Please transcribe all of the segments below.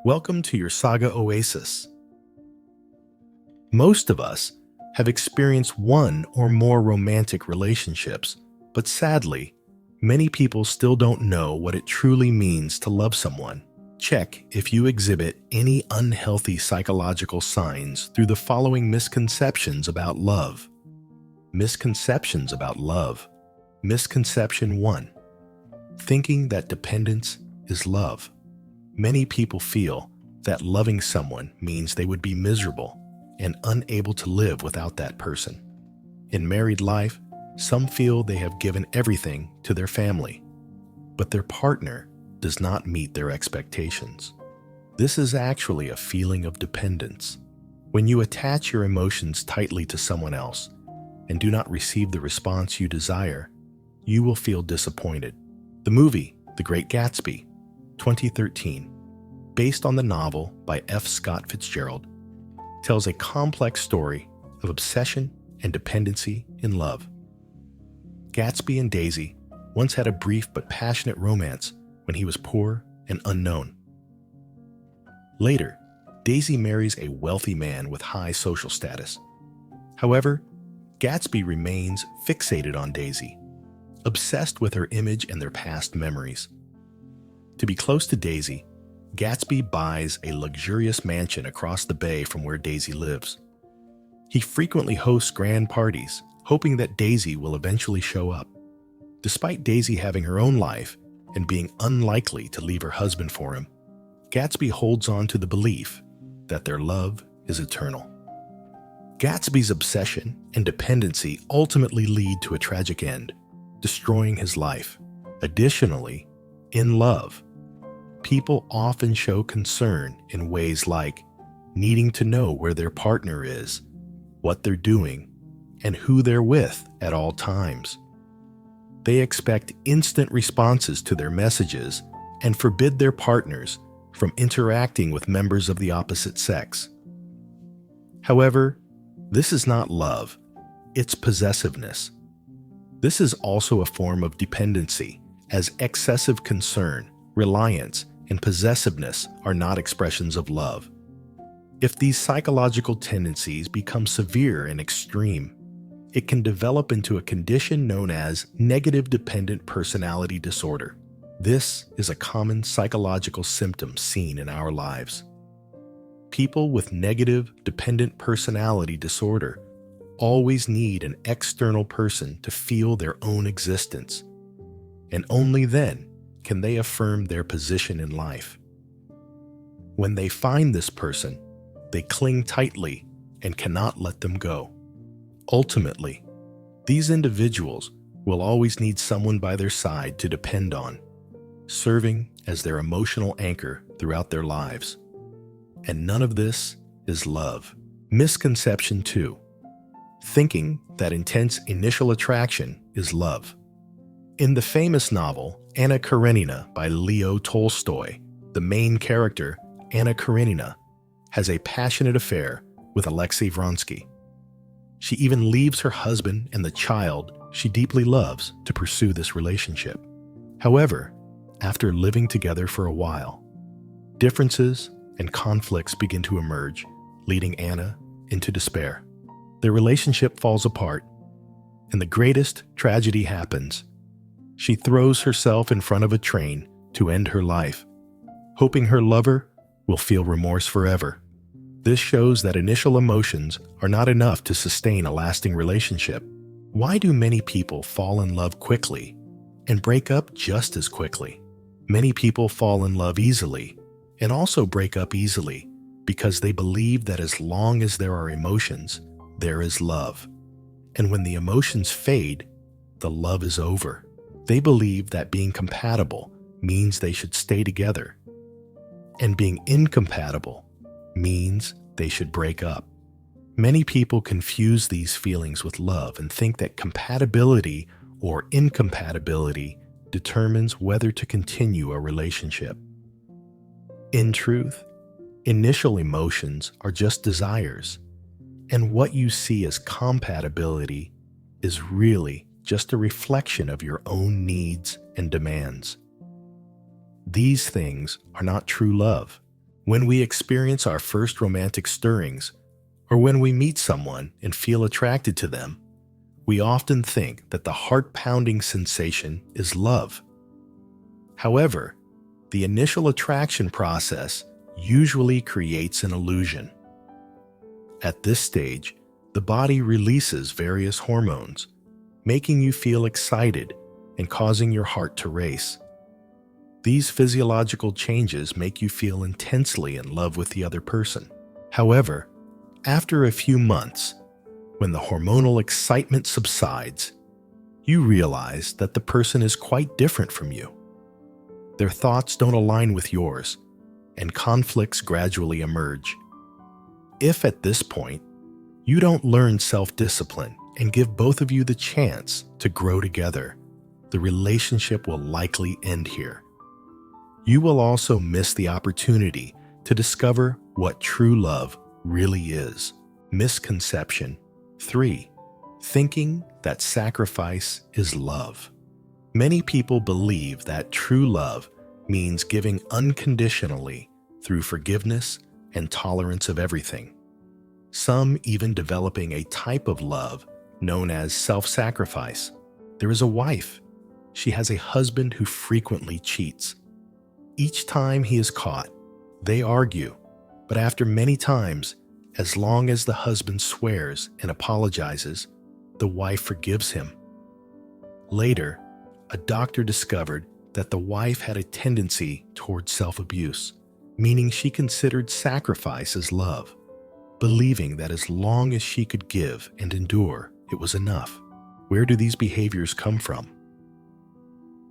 Welcome to your Saga Oasis. Most of us have experienced one or more romantic relationships, but sadly, many people still don't know what it truly means to love someone. Check if you exhibit any unhealthy psychological signs through the following misconceptions about love. Misconceptions about love. Misconception 1. Thinking that dependence is love. Many people feel that loving someone means they would be miserable and unable to live without that person. In married life, some feel they have given everything to their family, but their partner does not meet their expectations. This is actually a feeling of dependence. When you attach your emotions tightly to someone else and do not receive the response you desire, you will feel disappointed. The movie, The Great Gatsby, 2013, based on the novel by F. Scott Fitzgerald, tells a complex story of obsession and dependency in love. Gatsby and Daisy once had a brief but passionate romance when he was poor and unknown. Later, Daisy marries a wealthy man with high social status. However, Gatsby remains fixated on Daisy, obsessed with her image and their past memories. To be close to Daisy, Gatsby buys a luxurious mansion across the bay from where Daisy lives. He frequently hosts grand parties, hoping that Daisy will eventually show up. Despite Daisy having her own life and being unlikely to leave her husband for him, Gatsby holds on to the belief that their love is eternal. Gatsby's obsession and dependency ultimately lead to a tragic end, destroying his life. Additionally, in love, people often show concern in ways like needing to know where their partner is, what they're doing, and who they're with at all times. They expect instant responses to their messages and forbid their partners from interacting with members of the opposite sex. However, this is not love, it's possessiveness. This is also a form of dependency, as excessive concern, reliance, and possessiveness are not expressions of love. If these psychological tendencies become severe and extreme, it can develop into a condition known as negative dependent personality disorder. This is a common psychological symptom seen in our lives. People with negative dependent personality disorder always need an external person to feel their own existence, and only then can they affirm their position in life. When they find this person, they cling tightly and cannot let them go. Ultimately, these individuals will always need someone by their side to depend on, serving as their emotional anchor throughout their lives. And none of this is love. Misconception 2. Thinking that intense initial attraction is love. In the famous novel Anna Karenina by Leo Tolstoy, the main character, Anna Karenina, has a passionate affair with Alexei Vronsky. She even leaves her husband and the child she deeply loves to pursue this relationship. However, after living together for a while, differences and conflicts begin to emerge, leading Anna into despair. Their relationship falls apart, and the greatest tragedy happens. She throws herself in front of a train to end her life, hoping her lover will feel remorse forever. This shows that initial emotions are not enough to sustain a lasting relationship. Why do many people fall in love quickly and break up just as quickly? Many people fall in love easily and also break up easily because they believe that as long as there are emotions, there is love. And when the emotions fade, the love is over. They believe that being compatible means they should stay together, and being incompatible means they should break up. Many people confuse these feelings with love and think that compatibility or incompatibility determines whether to continue a relationship. In truth, initial emotions are just desires, and what you see as compatibility is really just a reflection of your own needs and demands. These things are not true love. When we experience our first romantic stirrings, or when we meet someone and feel attracted to them, we often think that the heart-pounding sensation is love. However, the initial attraction process usually creates an illusion. At this stage, the body releases various hormones, making you feel excited and causing your heart to race. These physiological changes make you feel intensely in love with the other person. However, after a few months, when the hormonal excitement subsides, you realize that the person is quite different from you. Their thoughts don't align with yours, and conflicts gradually emerge. If at this point, you don't learn self-discipline and give both of you the chance to grow together, the relationship will likely end here. You will also miss the opportunity to discover what true love really is. Misconception 3. Thinking that sacrifice is love. Many people believe that true love means giving unconditionally through forgiveness and tolerance of everything. Some even developing a type of love known as self-sacrifice. There is a wife. She has a husband who frequently cheats. Each time he is caught, they argue, but after many times, as long as the husband swears and apologizes, the wife forgives him. Later, a doctor discovered that the wife had a tendency towards self-abuse, meaning she considered sacrifice as love, believing that as long as she could give and endure, it was enough. Where do these behaviors come from?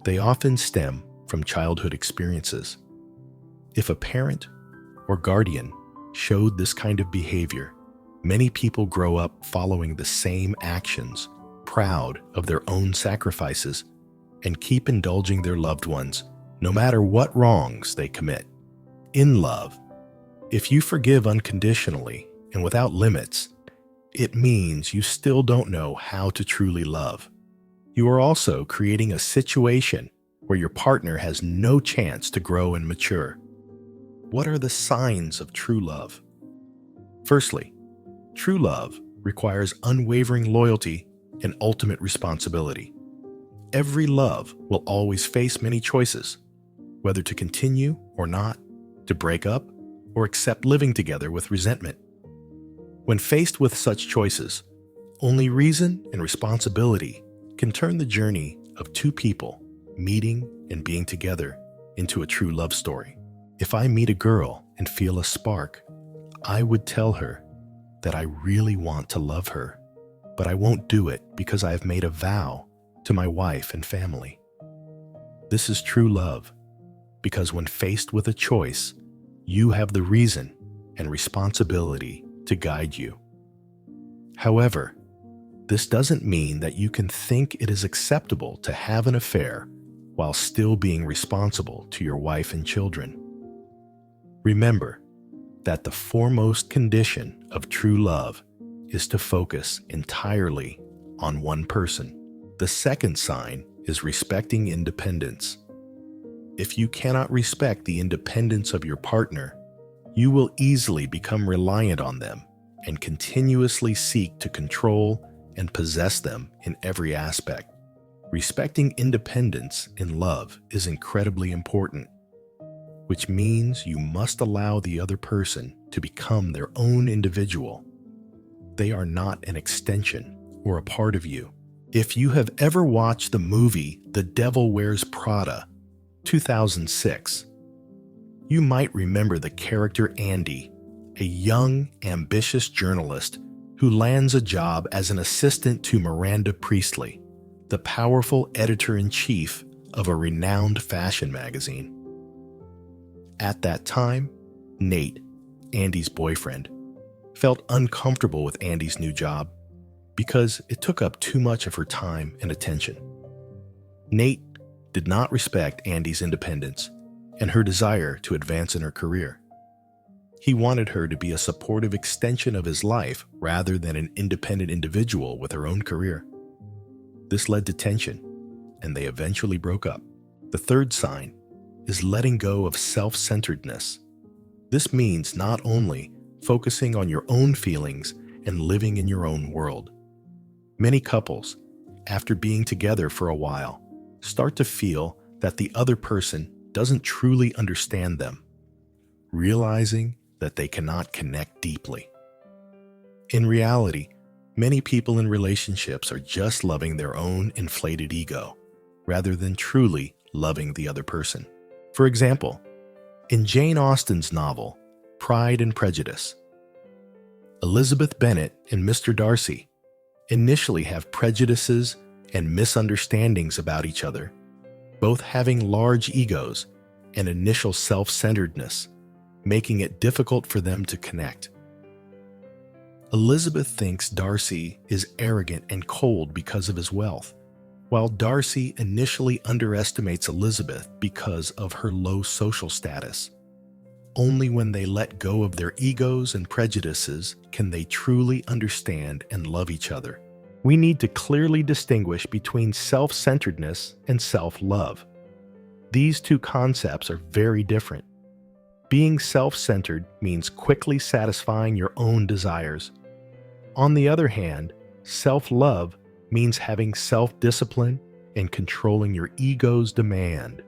They often stem from childhood experiences. If a parent or guardian showed this kind of behavior, many people grow up following the same actions, proud of their own sacrifices, and keep indulging their loved ones no matter what wrongs they commit. In love, if you forgive unconditionally and without limits, it means you still don't know how to truly love. You are also creating a situation where your partner has no chance to grow and mature. What are the signs of true love? Firstly, true love requires unwavering loyalty and ultimate responsibility. Every love will always face many choices, whether to continue or not, to break up, or accept living together with resentment. When faced with such choices, only reason and responsibility can turn the journey of two people meeting and being together into a true love story. If I meet a girl and feel a spark, I would tell her that I really want to love her, but I won't do it because I have made a vow to my wife and family. This is true love, because when faced with a choice, you have the reason and responsibility to guide you. However, this doesn't mean that you can think it is acceptable to have an affair while still being responsible to your wife and children. Remember that the foremost condition of true love is to focus entirely on one person. The second sign is respecting independence. If you cannot respect the independence of your partner, you will easily become reliant on them and continuously seek to control and possess them in every aspect. Respecting independence in love is incredibly important, which means you must allow the other person to become their own individual. They are not an extension or a part of you. If you have ever watched the movie The Devil Wears Prada, 2006, you might remember the character Andy, a young, ambitious journalist who lands a job as an assistant to Miranda Priestly, the powerful editor-in-chief of a renowned fashion magazine. At that time, Nate, Andy's boyfriend, felt uncomfortable with Andy's new job because it took up too much of her time and attention. Nate did not respect Andy's independence and her desire to advance in her career. He wanted her to be a supportive extension of his life rather than an independent individual with her own career. This led to tension, and they eventually broke up. The third sign is letting go of self-centeredness. This means not only focusing on your own feelings and living in your own world. Many couples, after being together for a while, start to feel that the other person doesn't truly understand them, realizing that they cannot connect deeply. In reality, many people in relationships are just loving their own inflated ego, rather than truly loving the other person. For example, in Jane Austen's novel, Pride and Prejudice, Elizabeth Bennet and Mr. Darcy initially have prejudices and misunderstandings about each other, both having large egos and initial self-centeredness, making it difficult for them to connect. Elizabeth thinks Darcy is arrogant and cold because of his wealth, while Darcy initially underestimates Elizabeth because of her low social status. Only when they let go of their egos and prejudices can they truly understand and love each other. We need to clearly distinguish between self-centeredness and self-love. These two concepts are very different. Being self-centered means quickly satisfying your own desires. On the other hand, self-love means having self-discipline and controlling your ego's demand.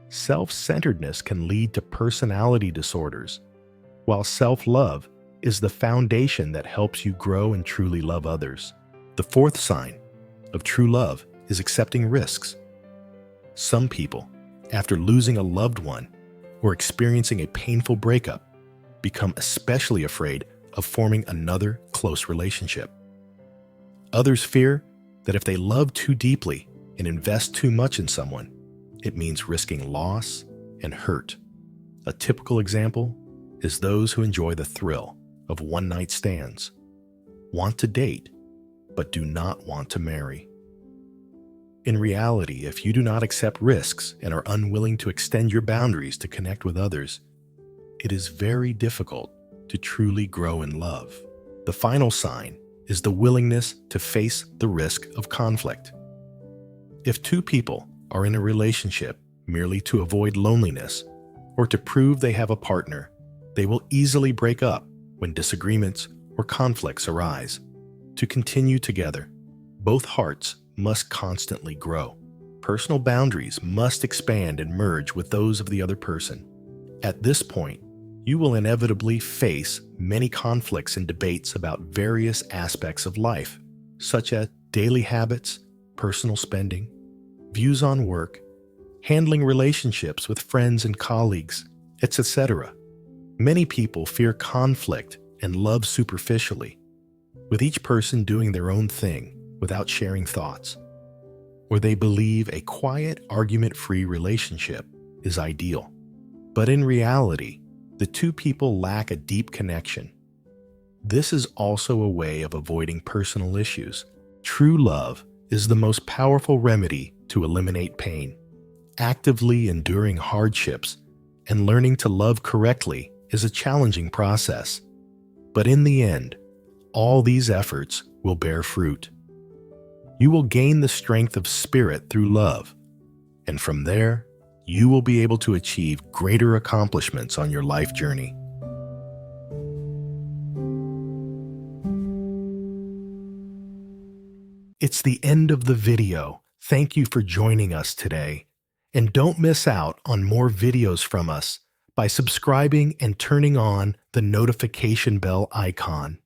Self-centeredness can lead to personality disorders, while self-love is the foundation that helps you grow and truly love others. The fourth sign of true love is accepting risks. Some people, after losing a loved one or experiencing a painful breakup, become especially afraid of forming another close relationship. Others fear that if they love too deeply and invest too much in someone, it means risking loss and hurt. A typical example is those who enjoy the thrill of one-night stands, want to date, but do not want to marry. In reality, if you do not accept risks and are unwilling to extend your boundaries to connect with others, it is very difficult to truly grow in love. The final sign is the willingness to face the risk of conflict. If two people are in a relationship merely to avoid loneliness or to prove they have a partner, they will easily break up when disagreements or conflicts arise. To continue together, both hearts must constantly grow. Personal boundaries must expand and merge with those of the other person. At this point, you will inevitably face many conflicts and debates about various aspects of life, such as daily habits, personal spending, views on work, handling relationships with friends and colleagues, etc. Many people fear conflict and love superficially, with each person doing their own thing without sharing thoughts. Or they believe a quiet, argument-free relationship is ideal. But in reality, the two people lack a deep connection. This is also a way of avoiding personal issues. True love is the most powerful remedy to eliminate pain. Actively enduring hardships and learning to love correctly is a challenging process. But in the end, all these efforts will bear fruit. You will gain the strength of spirit through love, and from there, you will be able to achieve greater accomplishments on your life journey. It's the end of the video. Thank you for joining us today. And don't miss out on more videos from us by subscribing and turning on the notification bell icon.